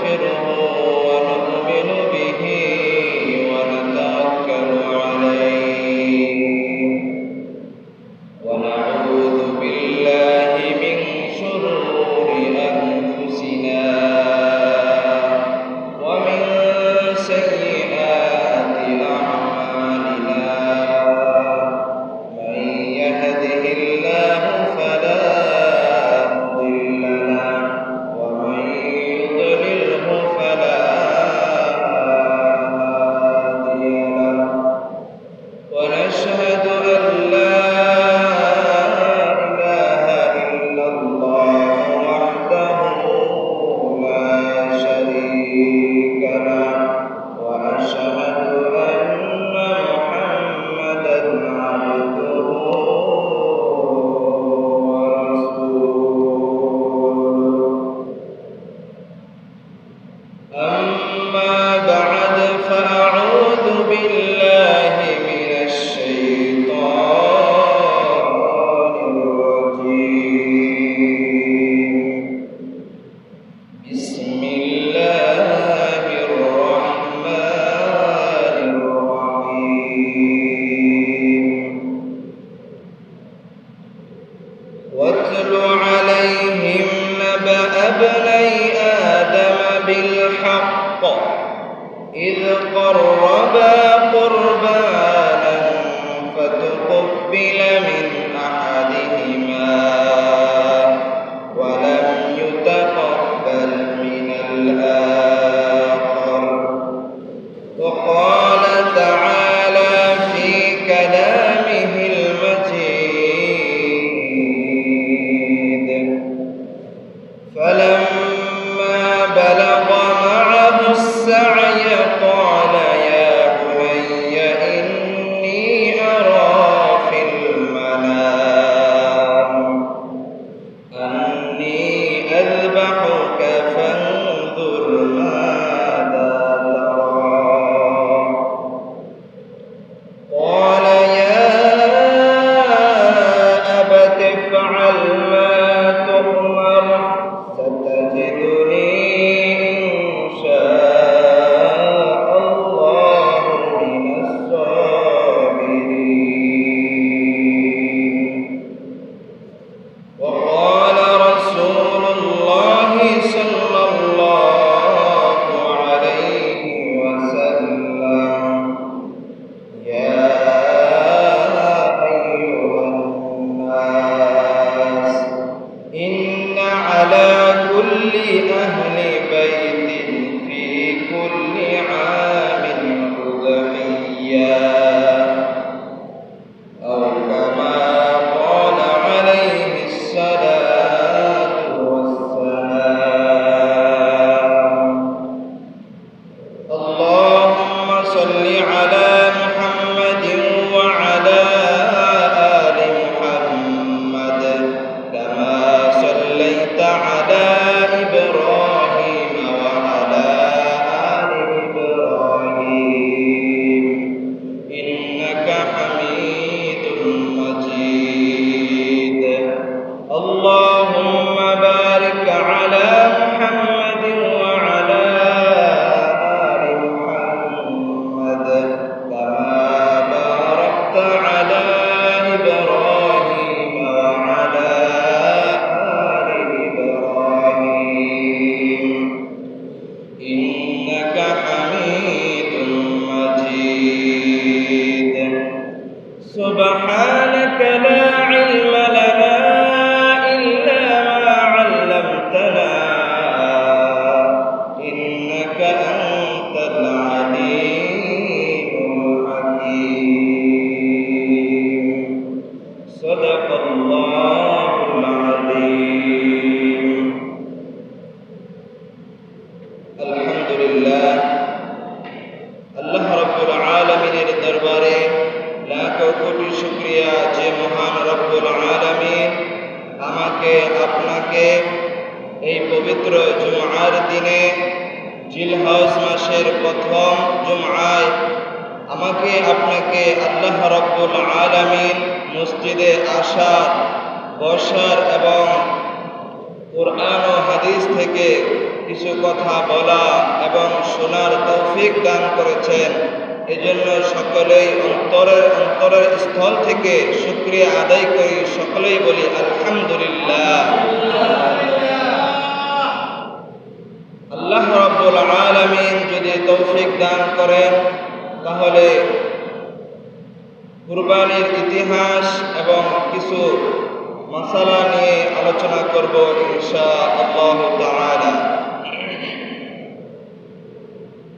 ونستغفره ونؤمن به ونتوكل عليه ونعوذ بالله من شرور أنفسنا ومن سيئات أعمالنا من يهده الله فلا مضل له ومن يضلله فلا هادي له ونشهد أن لا إله إلا الله وحده لا شريك له وأشهد أن محمدا عبده ورسوله أما بعد فأعوذ بالله من الشيطان الرجيم بسم الله الرحمن الرحيم واتل عليهم نبأ ابني آدم بالحق إذ قربا قربانا فتقبل من أحدهما ولم يتقبل من الآخر وقال تعالى في كلامه المجيد فلما بلغ معه السعي قال يا بني إني أرى في المنام أني أذبحك فانظر ماذا ترى قال يا أبت افعل ما تؤمر ستجدني إن شاء الله من الصابرين وقال رسول الله صلى الله عليه وسلم يا أيها الناس إن على كل أهل بيت في كل عام أضحية أو كما قال عليه الصلاة والسلام اللهم صل على محمد وعلى آل محمد كما صليت على إبراهيم وعلى آل إبراهيم إنك حميد مجيد اللهم بارك على محمد وعلى آل محمد كما باركت على إبراهيم وعلى آل إبراهيم إنك حميد مجيد سبحانك لا علم لنا إلا ما علمتنا إنك أنت العليم الحكيم صدق الله العظيم الحمد لله আল্লাহ রাব্বুল আলামিনের দরবারে লাখো কোটি শুকরিয়া যে মহান রব্বুল আলামিন আমাকে আপনাকে এই পবিত্র জুমআর দিনে জিলহজ মাসের প্রথম জুমআয় আমাকে আপনাকে আল্লাহ রাব্বুল আলামিন মসজিদে আসার বসার এবং কোরআন ও হাদিস থেকে কিছু কথা বলা এবং শোনার তৌফিক দান করেছেন। এজন্য সকলেই অন্তরের স্থল থেকে শুকরিয়া আদায় করি, সকলেই বলি আলহামদুলিল্লাহ। আল্লাহ রাব্বুল আলামিন যদি তৌফিক দান করেন তাহলে কুরবানির ইতিহাস এবং কিছু মাসালা নিয়ে আলোচনা করব ইনশাআল্লাহ তাআলা।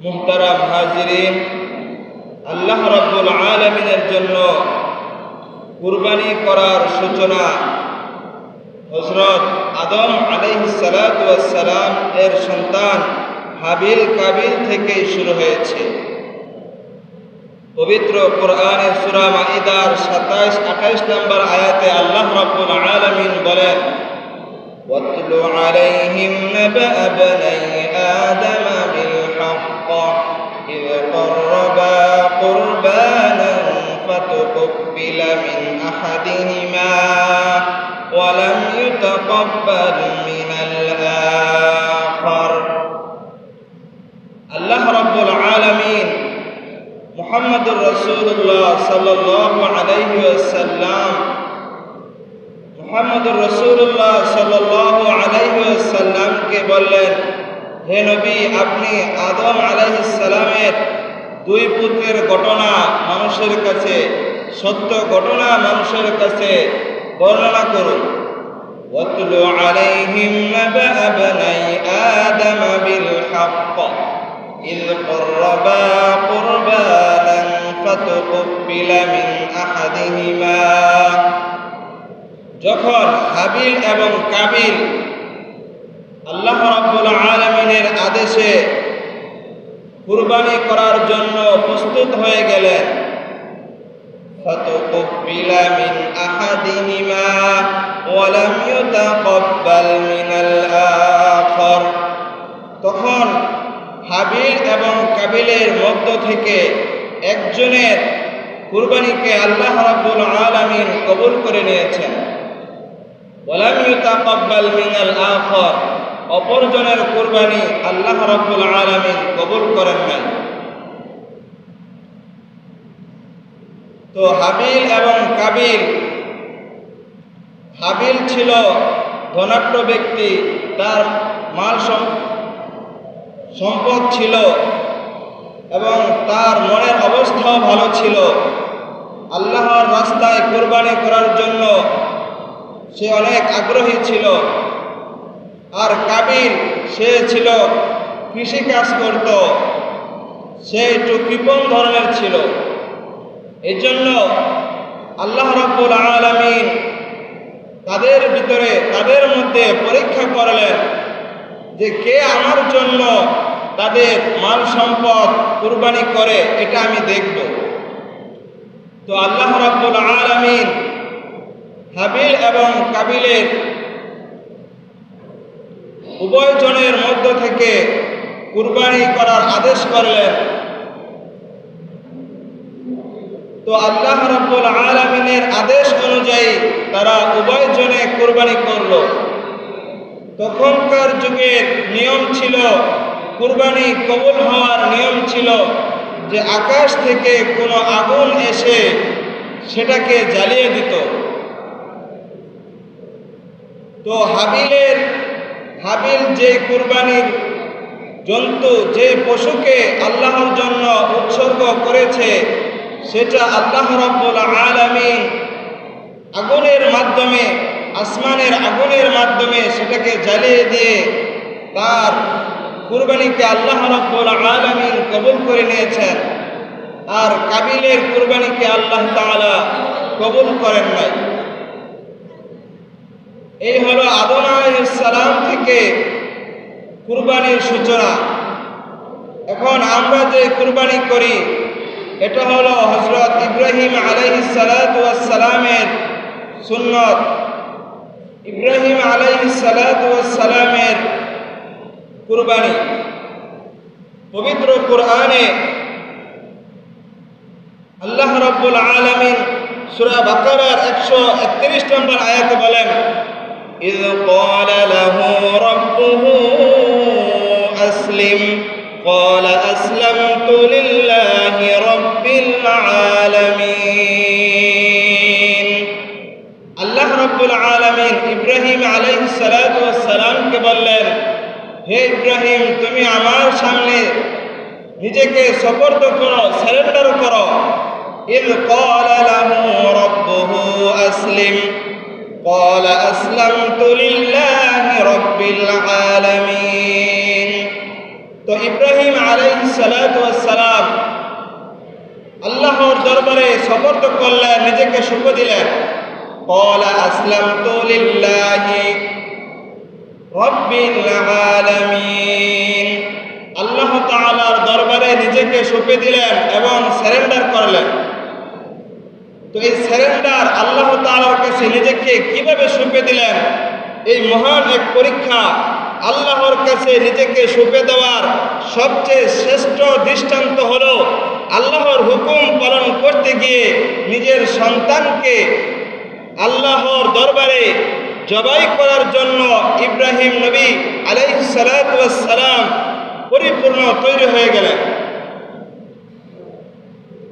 মুহতারাম হাজিরিন, আল্লাহ রাব্বুল আলামিনের জন্য কুরবানি করার সূচনা হযরত আদম আলাইহিস সালাতু ওয়াস সালাম এর সন্তান হাবিল কাবিল থেকে শুরু হয়েছে। পবিত্র কোরআনের সূরা মাইদার 27-28 নম্বর আয়াতে আল্লাহ রাব্বুল আলামিন বলেন, ওয়াতলু আলাইহিম নাবা'a বনাই আদম বিল হক্ক ইয ক্বাররাবা কুরবানান ফাতুকবিলা মিন আহাদিহিমা ওয়া লাম ইউতাকাব্বাল মিনাল আখার। আল্লাহ রাব্বুল আলামিন মুহাম্মদুর রাসূলুল্লাহ সাল্লাল্লাহু আলাইহি ওয়াসাল্লাম সাল্লামকে বললেন, হে নবী, আপনি আদম আলাইহিস সালামের দুই পুত্রের ঘটনা মানুষের কাছে, সত্য ঘটনা মানুষের কাছে বর্ণনা করুন। ওয়াতলু আলাইহিম নাবা'a বনাই আদম বিল হক্ক ইয ক্বাররাবা কুরবানান ফাতুকবিলা মিন আহাদিহিমা। যখন হাবিল এবং কাবিল আল্লাহ রাব্বুল আলামিনের আদেশে কুরবানি করার জন্য প্রস্তুত হয়ে গেলেন, ফাতুকবিলা মিন আহাদিহিমা ওয়া লাম ইউতাকাব্বাল মিনাল আখার। তখন হাবিল এবং কাবিলের মধ্য থেকে একজনের কুরবানিকে আল্লাহ রাব্বুল আলামিন কবুল করে নিয়েছেন, ওয়া লাম ইউতাকাব্বাল মিনাল আখার, অপরজনের কুরবানি আল্লাহ রাব্বুল আলামিন কবুল করেন নাই। তো হাবিল এবং কাবিল, হাবিল ছিল ধনাঢ্য ব্যক্তি, তার মাল সম্পদ ছিল এবং তার মনের অবস্থাও ভালো ছিল। আল্লাহর রাস্তায় কুরবানি করার জন্য সে অনেক আগ্রহী ছিল। আর কাবিল, সে ছিল কৃষিকাজ করত, সে একটু কৃপণ ধরনের ছিল। এই জন্য আল্লাহ রাব্বুল আলামিন তাদের মধ্যে পরীক্ষা করলেন যে কে আমার জন্য তাদের মাল সম্পদ কুরবানি করে, এটা আমি দেখব। তো আল্লাহ রাব্বুল আলামিন হাবিল এবং কাবিলের উভয়জনের মধ্য থেকে কুরবানি করার আদেশ করলেন। তো আল্লাহ রাব্বুল আলামিনের আদেশ অনুযায়ী তারা উভয়জনে কুরবানি করল। তখনকার যুগের নিয়ম ছিল, কুরবানি কবুল হওয়ার নিয়ম ছিল যে আকাশ থেকে কোনো আগুন এসে সেটাকে জ্বালিয়ে দিত। তো হাবিল যে কুরবানির জন্তু, যে পশুকে আল্লাহর জন্য উৎসর্গ করেছে, সেটা আল্লাহ রাব্বুল আলামিন আগুনের মাধ্যমে, আসমানের আগুনের মাধ্যমে সেটাকে জ্বালিয়ে দিয়ে তার কুরবানিকে আল্লাহ রাব্বুল আলামিন কবুল করে নিয়েছেন। আর কাবিলের কুরবানিকে আল্লাহ তাআলা কবুল করেন নাই। এই হলো আদম আলাইহিস সালাম থেকে কুরবানির সূচনা। এখন আমরা যে কুরবানি করি, এটা হলো হযরত ইব্রাহিম আলাইহিস সালাতু ওয়াস সালামের সুন্নত। ইব্রাহিম আলাইহিস সালাতু ওয়াস সালামের কুরবানি পবিত্র কোরআনে আল্লাহ রাব্বুল আলামিন সূরা বাকারার 131 নম্বর আয়াতে বলেন, ইয ক্বালা লাহু রাব্বুহু أسلم قال أسلمت لله رب العالمين আল্লাহ রাব্বুল আলামিন ইব্রাহিম আলাইহিস সালাতু ওয়াস সালামকে বললেন, হে ইব্রাহিম, তুমি আমার সামনে নিজেকে সুপর্দ করো, সারেন্ডার করো। ইয ক্বালা লাহু রাব্বুহু আসলিম ক্বালা আসলামতু লিল্লাহি রাব্বিল আলামিন। তো ইব্রাহিম আলাইহিস সালাতু ওয়াস সালাম আল্লাহর দরবারে সুপর্দ করলেন, নিজেকে সুপ দিলেন। ক্বালা আসলামতু লিল্লাহি রাব্বিল আলামিন, আল্লাহ তাআলার দরবারে নিজেকে সঁপে দিলেন এবং সারেন্ডার করলেন। তো এই সারেন্ডার, আল্লাহ তাআলার কাছে নিজেকে কিভাবে সঁপে দিলেন, এই মহান এক পরীক্ষা। আল্লাহর কাছে নিজেকে সঁপে দেওয়ার সবচেয়ে শ্রেষ্ঠ দৃষ্টান্ত হলো আল্লাহর হুকুম পালন করতে গিয়ে নিজের সন্তানকে আল্লাহর দরবারে জবাই করার জন্য ইব্রাহিম নবী আলাইহিস সালাতু ওয়াস সালাম পরিপূর্ণ তৈরি হয়ে গেলেন।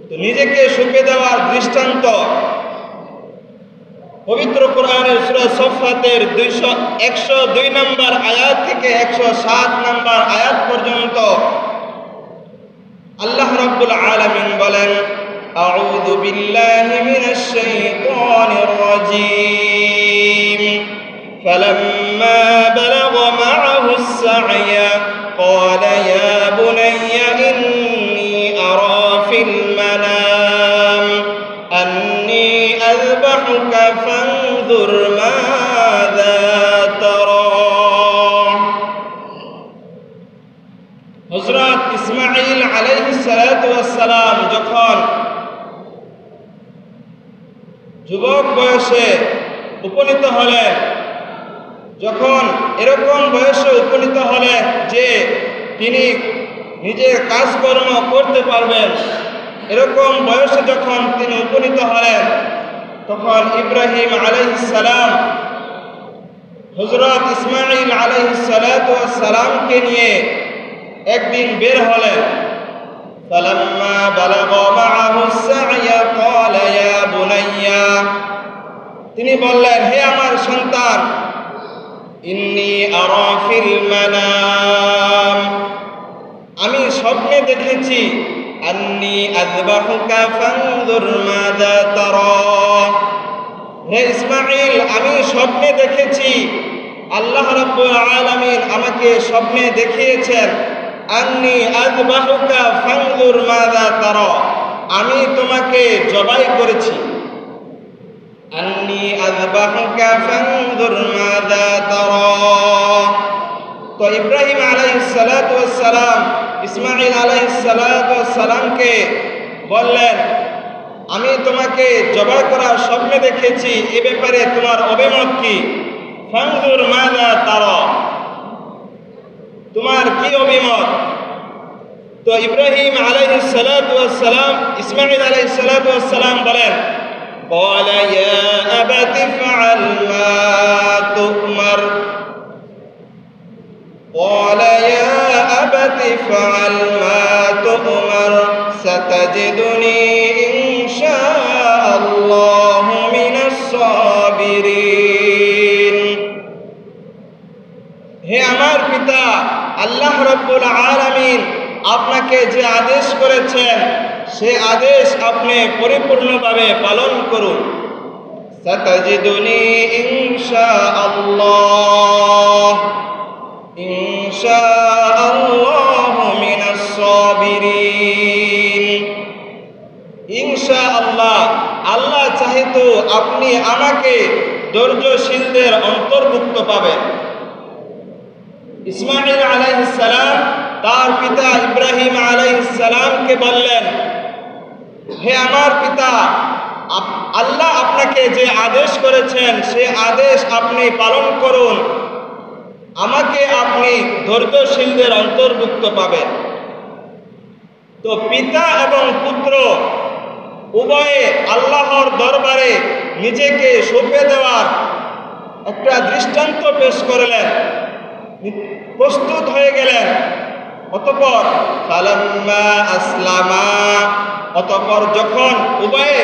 তো নিজেকে সঁপে দেওয়ার দৃষ্টান্ত পবিত্র কোরআনের সূরা সফফাতের 102 নম্বর আয়াত থেকে 107 নম্বর আয়াত পর্যন্ত আল্লাহ রাব্বুল আলামিন বলেন, আউযু বিল্লাহি মিনাশ শাইতানির রাজীম فلما بلغ معه السعي قال يا بني إني أرى في المنام أني أذبحك فانظر ماذا ترى। হযরত ইসমাঈল আলাইহিস সালাতু ওয়াস সালাম যখন যুবক বয়সে উপনীত হলেন, যখন এরকম বয়সে উপনীত হলেন যে তিনি নিজের কাজকর্ম করতে পারবেন, এরকম বয়সে যখন তিনি উপনীত হলেন, তখন ইব্রাহিম আলাইহিস সালাম হযরত ইসমাঈল আলাইহিস সালাতু ওয়াস সালামকে নিয়ে একদিন বের হলেন। ফালাম্মা বালাগা মাআহু সা'য়া ক্বালা ইয়া বুনাইয়া, তিনি বললেন, হে আমার সন্তান, ইন্নী আরা ফিল মানাম, আমি স্বপ্নে দেখেছি, আন্নী আযবাহুকা ফানজুর মাযা তারা, হে ইসমাঈল, আমি স্বপ্নে দেখেছি, আল্লাহ রাব্বুল আলামিন আমাকে স্বপ্নে দেখিয়েছেন, আন্নী আযবাহুকা ফানজুর মাযা তারা, আমি তোমাকে জবাই করেছি। আন্নী আযবাহুকা ফানজুর মাযা তারা। তো ইব্রাহিম আলাইহিস সালাতু ওয়াস সালাম ইসমাঈল আলাইহিস সালাতু ওয়াস সালামকে বললেন, আমি তোমাকে জবাই করার স্বপ্নে দেখেছি, এ ব্যাপারে তোমার অভিমত কি? ফানজুর মাযা তারা, তোমার কি অভিমত? তো ইব্রাহিম আলাইহিস সালাতু ওয়াস সালাম ইসমাঈল আলাইহিস সালাতু ওয়াস সালাম বলেন, قال يا أبت افعل ما تؤمر قال يا أبت افعل ما تؤمر ستجدني إن شاء الله من الصابرين। হে আমার পিতা, আল্লাহ রাব্বুল আলামিন আপনাকে যে আদেশ করেছেন সে আদেশ আপনি পরিপূর্ণভাবে পালন করুন। সাতাজিদুনি ইনশাআল্লাহ ইনশাআল্লাহু মিনাস সাবিরিন। ইনশাআল্লাহ, আল্লাহ চাহে তো আপনি আমাকে ধৈর্যশীলদের অন্তর্ভুক্ত পাবেন। ইসমাঈল আলাইহিস সালাম তার পিতা ইব্রাহিম আলাইহিস সালামকে বললেন, হে আমার পিতা, আল্লাহ আপনাকে যে আদেশ করেছেন সে আদেশ আপনি পালন করুন, আমাকে আপনি ধৈর্যশীলদের অন্তর্ভুক্ত পাবেন। তো পিতা এবং পুত্র উভয়ে আল্লাহর দরবারে নিজেকে সঁপে দেওয়ার একটা দৃষ্টান্ত পেশ করলেন, প্রস্তুত হয়ে গেলেন। অতঃপর ফালাম্মা আসলামা, অতঃপর যখন উভয়ে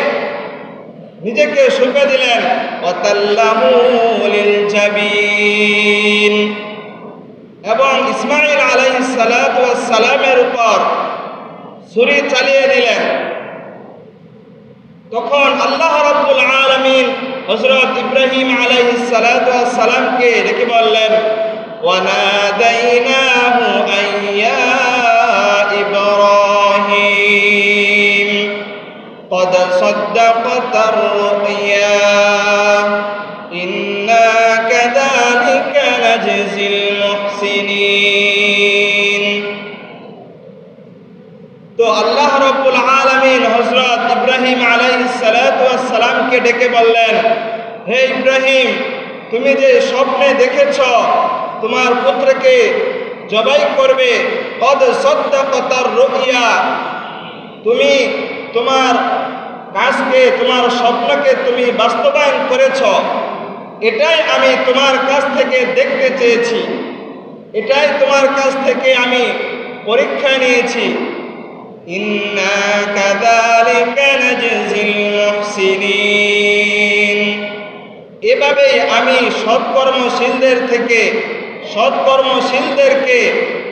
নিজেকে সঁপে দিলেন, ওয়াতাল্লাহু লিল জাবিন, এবং ইসমাঈল আলাইহিস সালাতু ওয়াস সালামের উপর ছুরি চালিয়ে দিলেন, তখন আল্লাহ রাব্বুল আলামিন হযরত ইব্রাহিম আলাইহিস সালাতু ওয়াস সালামকে ডেকে বললেন, ওয়ানাদাইনাহু আইয়া ইব্রাহিম قد صدقت الرؤيا إنا كذلك نجزي المحسنين। তো আল্লাহ রাব্বুল আলামিন হযরত ইব্রাহিম আলাইহিস সালাতু ওয়াস সালামকে ডেকে বললেন, হে ইব্রাহিম, তুমি যে স্বপ্নে দেখেছ তোমার পুত্রকে জবাই করবে, কদ সাদ্দাকাতার রুইয়া, তুমি তোমার কাজকে, তোমার স্বপ্নকে তুমি বাস্তবায়ন করেছ, এটাই আমি তোমার কাছ থেকে দেখতে চেয়েছি, এটাই তোমার কাছ থেকে আমি পরীক্ষা নিয়েছি। ইন্না কাযালিকা নাজজিল মুহসিনিন, এভাবেই আমি সৎকর্মশীলদেরকে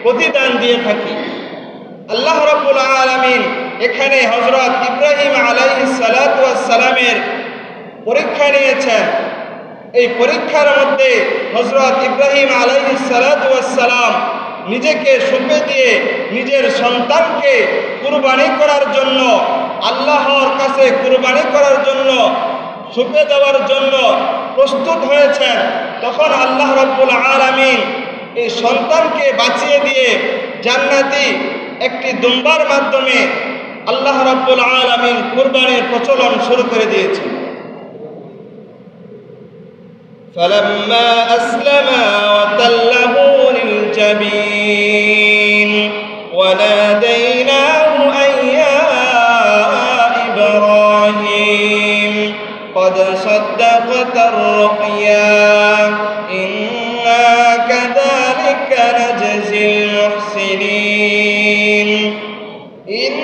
প্রতিদান দিয়ে থাকি। আল্লাহ রাব্বুল আলামিন এখানে হযরত ইব্রাহিম আলাইহিস সালাতু ওয়াস সালামের পরীক্ষা নিয়েছেন। এই পরীক্ষার মধ্যে হযরত ইব্রাহিম আলাইহিস সালাতু ওয়াস সালাম নিজেকে সঁপে দিয়ে নিজের সন্তানকে কুরবানি করার জন্য, আল্লাহর কাছে কুরবানি করার জন্য, সঁপে দেওয়ার জন্য প্রস্তুত হয়েছেন। তখন আল্লাহ রাব্বুল আলামিন এই সন্তানকে বাঁচিয়ে দিয়ে জান্নাতি একটি দুম্বার মাধ্যমে আল্লাহ রাব্বুল আলামিন কুরবানির প্রচলন শুরু করে দিয়েছেন। ফালাম্মা আসলামা ওয়া তাল্লাহু লিল জাবিন ওয়া নাদাইনাহু আইয়া ইব্রাহিম قد صدقت الرؤيا إنا كذلك نجزي المحسنين إن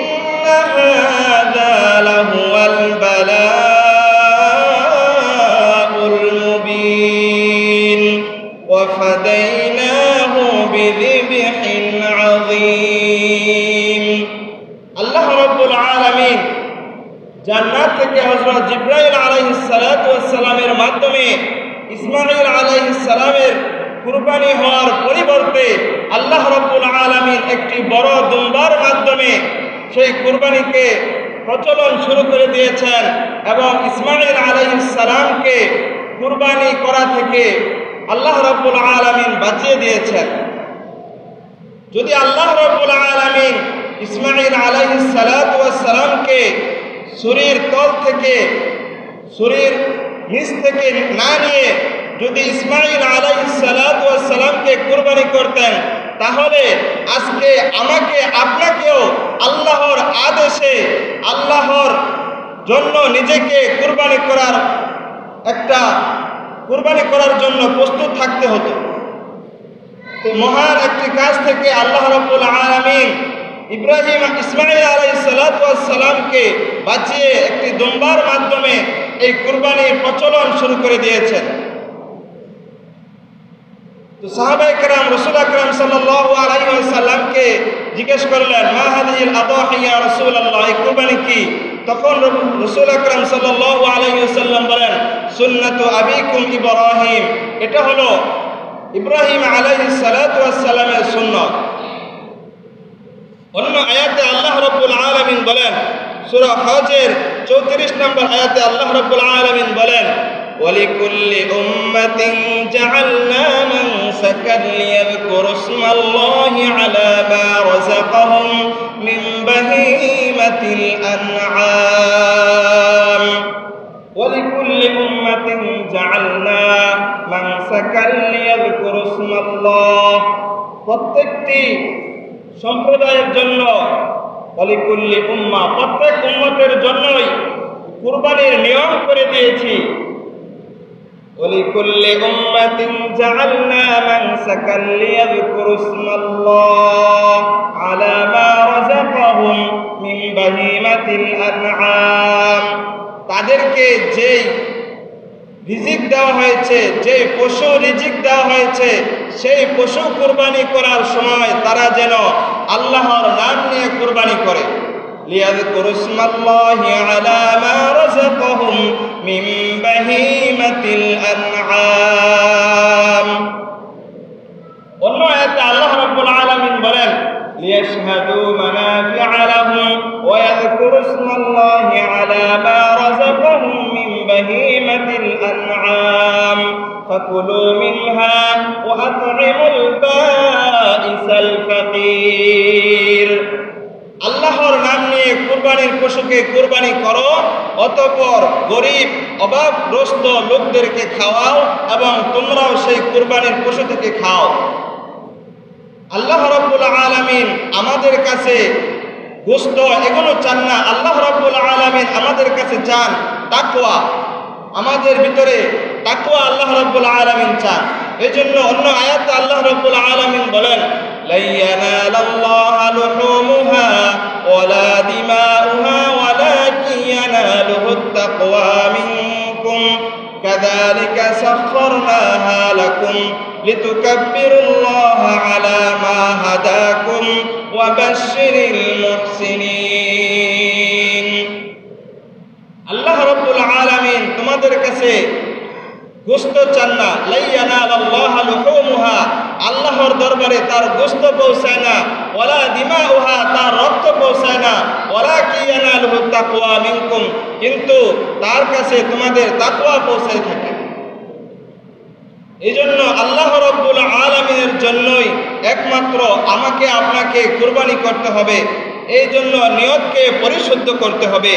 هذا لهو البلاء المبين وفديناه بذبح عظيم। الله رب العالمين জান্নাত থেকে হযরত জিবরাইল আলাইহিস সালাতু ওয়াস সালামের মাধ্যমে ইসমাঈল আলাইহিস সালামের কুরবানি হওয়ার পরিবর্তে আল্লাহ রাব্বুল আলামিন একটি বড় দুম্বার মাধ্যমে সেই কুরবানিকে প্রচলন শুরু করে দিয়েছেন এবং ইসমাঈল আলাইহিস সালামকে কুরবানি করা থেকে আল্লাহ রাব্বুল আলামিন বাঁচিয়ে দিয়েছেন। যদি আল্লাহ রাব্বুল আলামিন ইসমাঈল আলাইহিস সালাতু ওয়াস সালামকে ছুরির তল থেকে, ছুরির নিচ থেকে না নিয়ে যদি ইসমাঈল আলাইহিস সালাতু ওয়াস সালামকে কুরবানি করতেন, তাহলে আজকে আমাকে আপনাকেও আল্লাহর আদেশে আল্লাহর জন্য নিজেকে কুরবানি করার জন্য প্রস্তুত থাকতে হতো। তো মহান একটি কাজ থেকে আল্লাহ রাব্বুল আলামিন ইসমাঈল আলাইহিস সালাতু ওয়াস সালামকে বাঁচিয়ে একটি দুম্বার মাধ্যমে এই কুরবানির প্রচলন শুরু করে দিয়েছেন। তো সাহাবায়ে কেরাম রাসূল আকরাম সাল্লাল্লাহু আলাইহি ওয়াসাল্লামকে জিজ্ঞেস করলেন, মা হাদিহিল আদাহি ইয়া রাসূলুল্লাহ, এই কুরবানি কি? তখন রাসূল আকরাম সাল্লাল্লাহু আলাইহি ওয়াসাল্লাম বলেন, সুন্নাতু আবিকুম ইব্রাহিম, এটা হলো ইব্রাহিম আলাইহিস সালাতু ওয়াস সালামের সুন্নাত। অন্য আয়াতে আল্লাহ রাব্বুল আলামিন বলেন, সূরা হজের 34 নম্বর আয়াতে আল্লাহ রাব্বুল আলামিন বলেন, ওয়ালিকুল্লি উম্মাতিন জাআলনা মানসাকান লিয়াযকুরু ইসমাল্লাহি আলা মা রাযাকাহুম মিন বাহীমাতিল আনআম। ওয়ালিকুল্লি উম্মাতিন জাআলনা মানসাকান লিয়াযকুরু ইসমাল্লাহ, প্রত্যেকটি সম্প্রদায়ের জন্য, ওয়ালিকুল্লি উম্মাহ, প্রত্যেক উম্মতের জন্যই কুরবানির নিয়ম করে দিয়েছি। ولكل أمة جعلنا منسكا ليذكروا اسم الله على ما رزقهم من بهيمة الأنعام তাদেরকে যেই রিজিক দেওয়া হয়েছে, যেই পশু রিজিক দেওয়া হয়েছে, সেই পশু কুরবানি করার সময় তারা যেন আল্লাহর নাম নিয়ে কুরবানি করে। লিয়াযকুরু ইসমাল্লাহি আলা মা রাযাকাহুম মিন বাহিমাতিল আনআম। অন্য আয়াতে আল্লাহ রাব্বুল আলামিন বলেন লিয়াশহাদু মানাফিআ লাহুম ওয়া ইয়াযকুরু ইসমাল্লাহি আলা মা রাযাকাহুম মিন বাহিমাতিল আনআম ফাকুলু মিনহা ওয়া আত'ইমুল বাঈসাল ফাকির। আল্লাহর নাম নিয়ে কুরবানির পশুকে কুরবানি করো, অতঃপর গরিব অভাবগ্রস্ত লোকদেরকে খাওয়াও এবং তোমরাও সেই কুরবানির পশু থেকে খাও। আল্লাহ রাব্বুল আলামিন আমাদের কাছে গোশত এগুলো চান না, আল্লাহ রাব্বুল আলামিন আমাদের কাছে চান তাকওয়া। আমাদের ভিতরে তাকওয়া আল্লাহ রাব্বুল আলামিন চান। এজন্য অন্য আয়াতে আল্লাহ রাব্বুল আলামিন বলেন লা ইয়ানালাল্লাহু লুহুমুহা ওয়ালা দিমাউহা ওয়ালাকিন ইয়ানালুহুত তাকওয়া মিনকুম কাযালিকা সাখখারনাহা লাকুম লিতুকাব্বিরুল্লাহা আলা মা হাদাকুম ওয়া বাশশিরিল মুহসিনিন। আল্লাহ রাব্বুল আলামিন তোমাদের কাছে গোশত চান না। লা ইয়ানালাল্লাহু লুহুমুহা, আল্লাহর দরবারে তার গোশত পৌঁছায় না, ওয়ালা দিমাউহা, তার রক্ত পৌঁছায় না, ওয়ালাকিন ইয়ানালুহুত তাকওয়া মিনকুম, কিন্তু তার কাছে তোমাদের তাকওয়া পৌঁছায় থাকে। এজন্য আল্লাহ রাব্বুল আলামিনের জন্যই একমাত্র আমাকে আপনাকে কুরবানি করতে হবে। এই জন্য নিয়তকে পরিশুদ্ধ করতে হবে।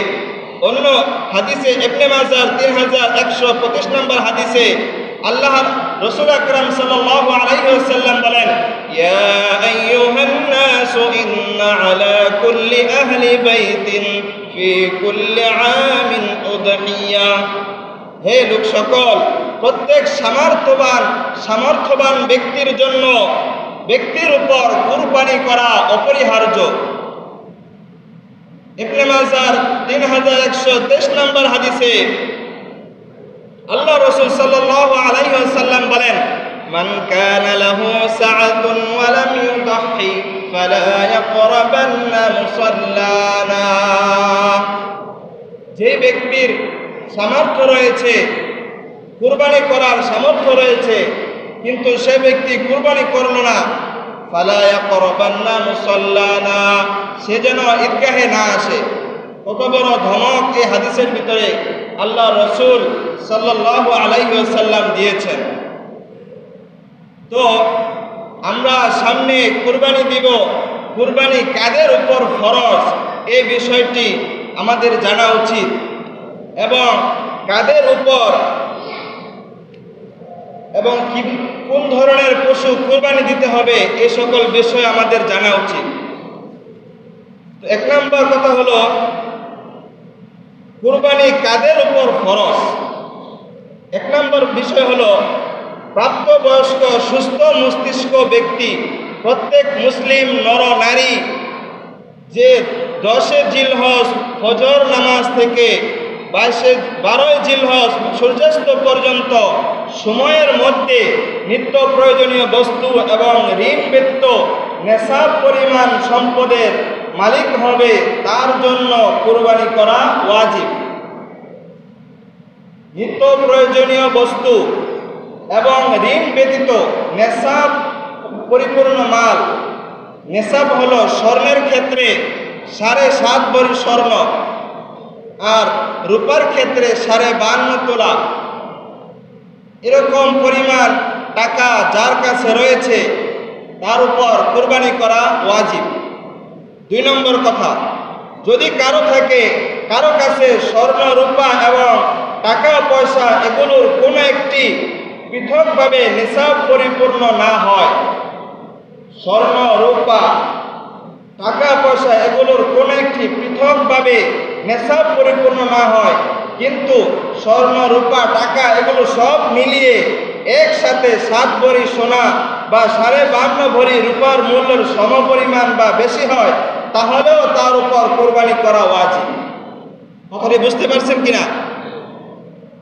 অন্য হাদিসে ইবনে মাজাহ 3125 নম্বর হাদিসে আল্লাহ রাসূল আকরাম সাল্লাল্লাহু আলাইহি ওয়াসাল্লাম বলেন ইয়া আইয়ুহান নাস ইন্না আলা কুল্লি আহলি বাইতিন ফি কুল্লি আমিন উদহিয়া। হে লোক সকল, প্রত্যেক সামর্থ্যবান ব্যক্তির জন্য ব্যক্তির উপর কুরবানি করা অপরিহার্য। ইবনে মাজাহ 3123 নম্বর হাদিসে আল্লাহ রাসূল সাল্লাল্লাহু আলাইহি ওয়াসাল্লাম বলেন মান কানা লাহু সাআতুন ওয়া লাম ইউদহি ফালা ইয়াকরাবান্না মুসাল্লানা। যে ব্যক্তির সামর্থ্য রয়েছে, কুরবানি করার সামর্থ্য রয়েছে, কিন্তু সে ব্যক্তি কুরবানি করল না, ফালা ইয়াকরাবান্না মুসাল্লানা, সে যেন ঈদগাহে না আসে। কত বড় ধমক এই হাদিসের ভিতরে আল্লাহ রাসূল সাল্লাল্লাহু আলাইহি ওয়াসাল্লাম দিয়েছেন। তো আমরা সামনে কুরবানি দিব, কুরবানি কাদের উপর ফরজ এই বিষয়টি আমাদের জানা উচিত, এবং কাদের উপর এবং কোন ধরনের পশু কুরবানি দিতে হবে এই সকল বিষয় আমাদের জানা উচিত। এক নম্বর কথা হলো কুরবানি কাদের উপর ফরজ। এক নম্বর বিষয় হলো প্রাপ্তবয়স্ক সুস্থ মস্তিষ্ক ব্যক্তি, প্রত্যেক মুসলিম নর নারী যে 10 জিলহজ ফজর নামাজ থেকে 12 জিলহজ সূর্যাস্ত পর্যন্ত সময়ের মধ্যে নিত্য প্রয়োজনীয় বস্তু এবং ঋণ ব্যতীত নেশাব পরিমাণ সম্পদের মালিক হবে, তার জন্য কুরবানি করা ওয়াজিব। নিত্য প্রয়োজনীয় বস্তু এবং ঋণ ব্যতীত নেশাব পরিপূর্ণ মাল। নেশাব হলো স্বর্ণের ক্ষেত্রে 7.5 ভরি স্বর্ণ, আর রূপার ক্ষেত্রে 52.5 তোলা। এরকম পরিমাণ টাকা যার কাছে রয়েছে তার উপর কুরবানি করা ওয়াজিব। 2 নম্বর কথা, যদি কারো কাছে স্বর্ণ রূপা এবং টাকা পয়সা এগুলোর কোনো একটি পৃথকভাবে নিসাব পরিপূর্ণ না হয়, স্বর্ণ রূপা টাকা পয়সা এগুলোর কোনো একটি পৃথকভাবে নিসাব পরিপূর্ণ না হয়, কিন্তু স্বর্ণ, রূপা, টাকা এগুলো সব মিলিয়ে একসাথে 7 ভরি সোনা বা 52.5 ভরি রূপার মূল্যের সমপরিমাণ বা বেশি হয়, তাহলেও তার উপর কোরবানি করা ওয়াজিব। কথাটি বুঝতে পারছেন কিনা?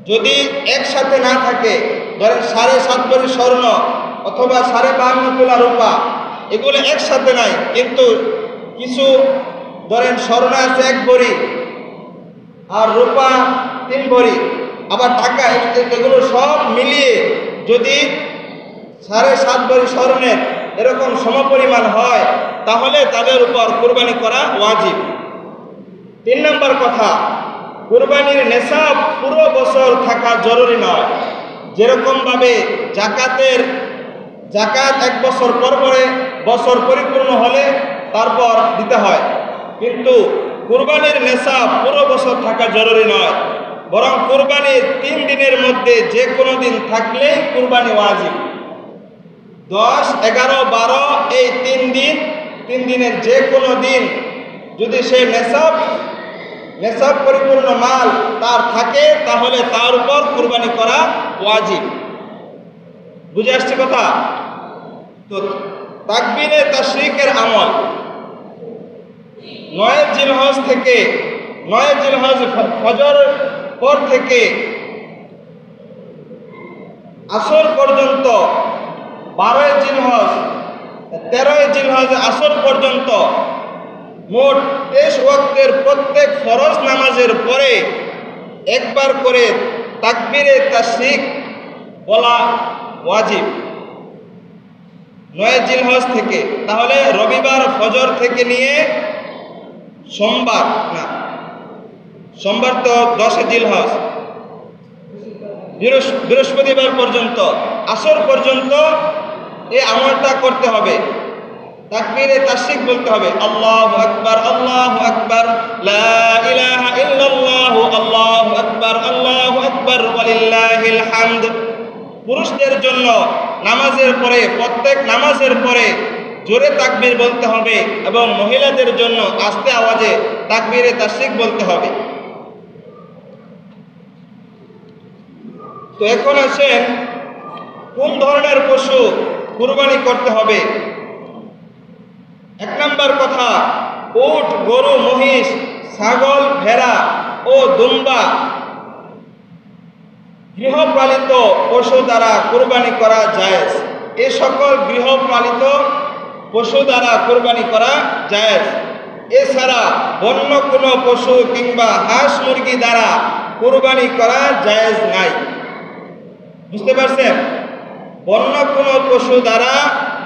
যদি একসাথে না থাকে, ধরেন 7.5 ভরি স্বর্ণ অথবা 52.5 তোলা রূপা, এগুলো একসাথে নাই, কিন্তু কিছু ধরেন স্বর্ণ আছে 1 ভরি আর রূপা 3 ভরি, আবার টাকা, এগুলো সব মিলিয়ে যদি 7.5 ভরি স্বর্ণের এরকম সমপরিমাণ হয়, তাহলে তাদের উপর কুরবানি করা ওয়াজিব। 3 নম্বর কথা, কুরবানির নেশাব পুরো বছর থাকা জরুরি নয়। যেরকমভাবে জাকাত 1 বছর পর পরে বছর পরিপূর্ণ হলে তারপর দিতে হয়, কিন্তু কুরবানির নেশাব পুরো বছর থাকা জরুরি নয়, বরং কুরবানির 3 দিনের মধ্যে যে কোনো দিন থাকলেই কুরবানি ওয়াজিব। 10, 11, 12 এই 3 দিনের যে কোনো দিন যদি সে নেশাব পরিপূর্ণ মাল তার থাকে, তাহলে তার উপর কুরবানি করা ওয়াজিব। বুঝে আসছে কথা? তো তাকবীরে তাশরিকের আমল 9 জিলহজ থেকে 9 জিলহজ ফজর পর থেকে আসর পর্যন্ত, 12 জিলহজ 13 জিলহজ আসর পর্যন্ত মোট 23 ওয়াক্তের প্রত্যেক ফরজ নামাজের পরে একবার করে তাকবীরে তাশরিক বলা ওয়াজিব। 9 জিলহজ থেকে, তাহলে রবিবার ফজর থেকে নিয়ে সোমবার তো 10 জিলহজ, বৃহস্পতিবার পর্যন্ত আসর পর্যন্ত এই আমলটা করতে হবে। তাকবীরে তাশরিক বলতে হবে, আল্লাহু আকবার, আল্লাহু আকবার, লা ইলাহা ইল্লাল্লাহু, আল্লাহু আকবার, আল্লাহু আকবার, ওয়ালিল্লাহিল হামদ। পুরুষদের জন্য নামাজের পরে, প্রত্যেক নামাজের পরে জোরে তাকবীর বলতে হবে, এবং মহিলাদের জন্য আস্তে আওয়াজে তাকবীরে তাশরিক বলতে হবে। তো এখন আসেন কোন ধরনের পশু কুরবানি করতে হবে। 1 নম্বর কথা, উট, গরু, মহিষ, ছাগল, ভেড়া ও দুম্বা গৃহপালিত পশু দ্বারা কুরবানি করা জায়েজ। এই সকল গৃহপালিত পশু দ্বারা কুরবানি করা জায়েজ। এছাড়া অন্য কোনো পশু কিংবা হাঁস মুরগি দ্বারা কুরবানি করা জায়েজ নাই। বুঝতে পারছেন? অন্য কোনো পশু দ্বারা,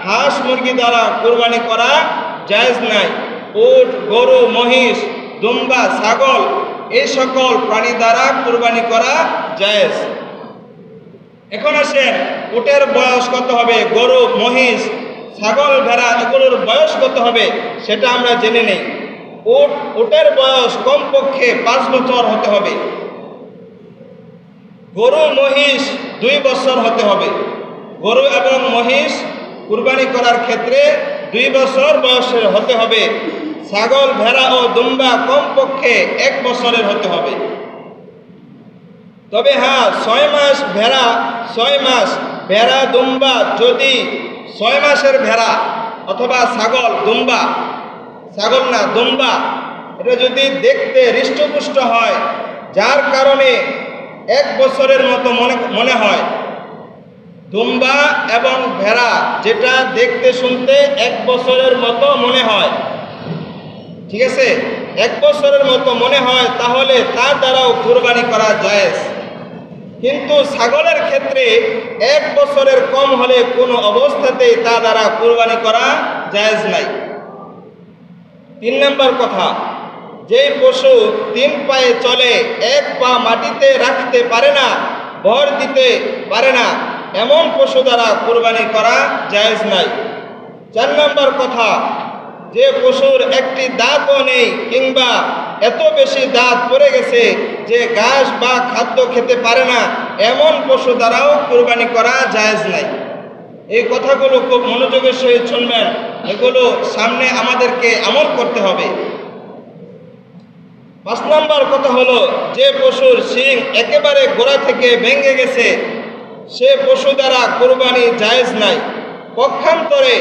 হাঁস মুরগি দ্বারা কুরবানি করা জায়েজ নাই। উট, গরু, মহিষ, দুম্বা, ছাগল এই সকল প্রাণী দ্বারা কুরবানি করা জায়েজ। এখন আসেন উটের বয়স কত হবে, গরু, মহিষ, ছাগল, ভেড়া এগুলোর বয়স কত হবে সেটা আমরা জেনে নেই। উটের বয়স কমপক্ষে 5 বছর হতে হবে। গরু, মহিষ 2 বছর হতে হবে। গরু এবং মহিষ কুরবানি করার ক্ষেত্রে 2 বছর বয়সের হতে হবে। ছাগল, ভেড়া ও দুম্বা কমপক্ষে 1 বছরের হতে হবে। তবে হ্যাঁ, 6 মাস ভেড়া দুম্বা, যদি 6 মাসের ভেড়া অথবা দুম্বা এটা যদি দেখতে হৃষ্টপুষ্ট হয়, যার কারণে 1 বছরের মতো মনে হয়, দুম্বা এবং ভেড়া যেটা দেখতে শুনতে 1 বছরের মতো মনে হয়, ঠিক আছে, 1 বছরের মতো মনে হয়, তাহলে তার দ্বারাও কুরবানি করা জায়েজ। কিন্তু ছাগলের ক্ষেত্রে 1 বছরের কম হলে কোনো অবস্থাতেই তা দ্বারা কুরবানি করা জায়েজ নাই। 3 নম্বর কথা, যে পশু 3 পায়ে চলে, 1 পা মাটিতে রাখতে পারে না, ভর দিতে পারে না, এমন পশু দ্বারা কুরবানি করা জায়েজ নাই। 4 নম্বর কথা, যে পশুর একটি দাঁতও নেই কিংবা এত বেশি দাঁত পড়ে গেছে যে ঘাস বা খাদ্য খেতে পারে না, এমন পশু দ্বারাও কুরবানি করা জায়েজ নাই। এই কথাগুলো খুব মনোযোগের সহিত শুনবেন, এগুলো সামনে আমাদেরকে আমল করতে হবে। 5 নম্বর কথা হলো, যে পশুর শিং একেবারে গোড়া থেকে ভেঙে গেছে সে পশু দ্বারা কুরবানি জায়েজ নাই। পক্ষান্তরে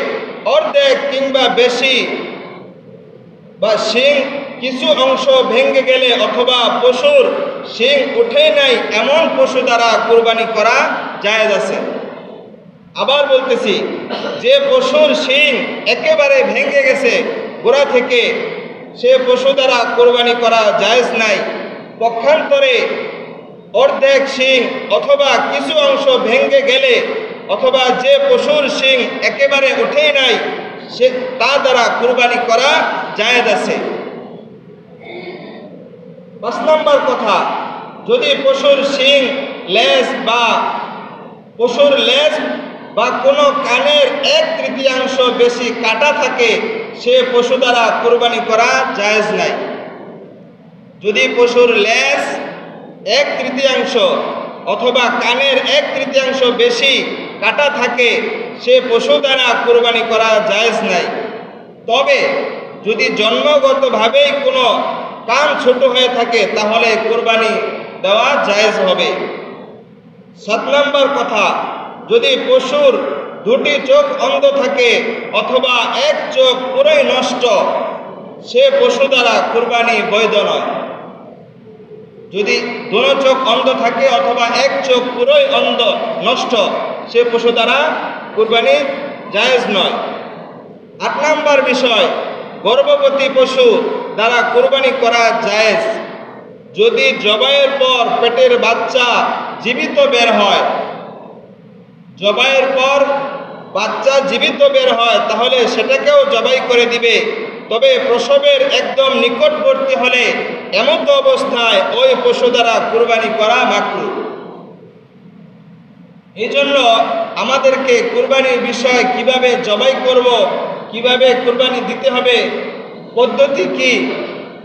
অর্ধেক কিংবা বেশি বা শিং কিছু অংশ ভেঙে গেলে অথবা পশুর শিং উঠেই নাই এমন পশু দ্বারা কুরবানি করা জায়েজ আছে। আবার বলতেছি, যে পশুর শিং একেবারে ভেঙে গেছে গোড়া থেকে সে পশু দ্বারা কুরবানি করা জায়েজ নাই। পক্ষান্তরে অর্ধেক শিং অথবা কিছু অংশ ভেঙে গেলে অথবা যে পশুর শিং একেবারে উঠেই নাই সে তা দ্বারা কুরবানি করা জায়েজ আছে। 5 নম্বর কথা, যদি পশুর শিং লেজ বা কোনো কানের 1/3 বেশি কাটা থাকে সে পশু দ্বারা কুরবানি করা জায়েজ নাই। যদি পশুর লেজ 1/3 অথবা কানের 1/3 বেশি কাটা থাকে সে পশু দ্বারা কুরবানি করা জায়েজ নাই। তবে যদি জন্মগতভাবেই কোনো কান ছোট হয়ে থাকে তাহলে কুরবানি দেওয়া জায়েজ হবে। 7 নম্বর কথা, যদি পশুর 2টি চোখ অন্ধ থাকে অথবা 1 চোখ পুরোই নষ্ট সে পশু দ্বারা কুরবানি বৈধ নয়। যদি 2 চোখ অন্ধ থাকে অথবা 1 চোখ পুরোই নষ্ট সে পশু দ্বারা কুরবানি জায়েজ নয়। 8 নম্বর বিষয়, গর্ভবতী পশু দ্বারা কুরবানি করা জায়েজ যদি জবাইয়ের পর পেটের বাচ্চা জীবিত বের হয়। জবাইয়ের পর বাচ্চা জীবিত বের হয় তাহলে সেটাকেও জবাই করে দিবে। তবে প্রসবের একদম নিকটবর্তী হলে এমত অবস্থায় ওই পশু দ্বারা কুরবানি করা মাকরুহ। এই জন্য আমাদেরকে কুরবানির বিষয় কিভাবে জবাই করব, কিভাবে কুরবানি দিতে হবে, পদ্ধতি কি,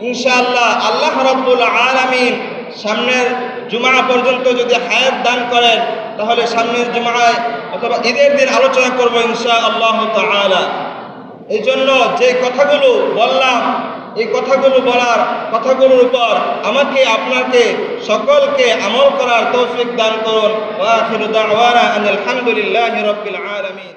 ইনশাআল্লাহ আল্লাহ রাব্বুল আলামিন সামনের জুমা পর্যন্ত যদি হায়াত দান করেন তাহলে সামনের জুমায় অথবা ঈদের দিন আলোচনা করব ইনশাআল্লাহ তাআলা। এই জন্য যে কথাগুলো বললাম এই কথাগুলোর উপর আমাকে আপনাকে সকলকে আমল করার তৌফিক দান করুন। ওয়া আখিরু দাওয়ানা আনিল হামদুলিল্লাহি রাব্বিল আলামিন।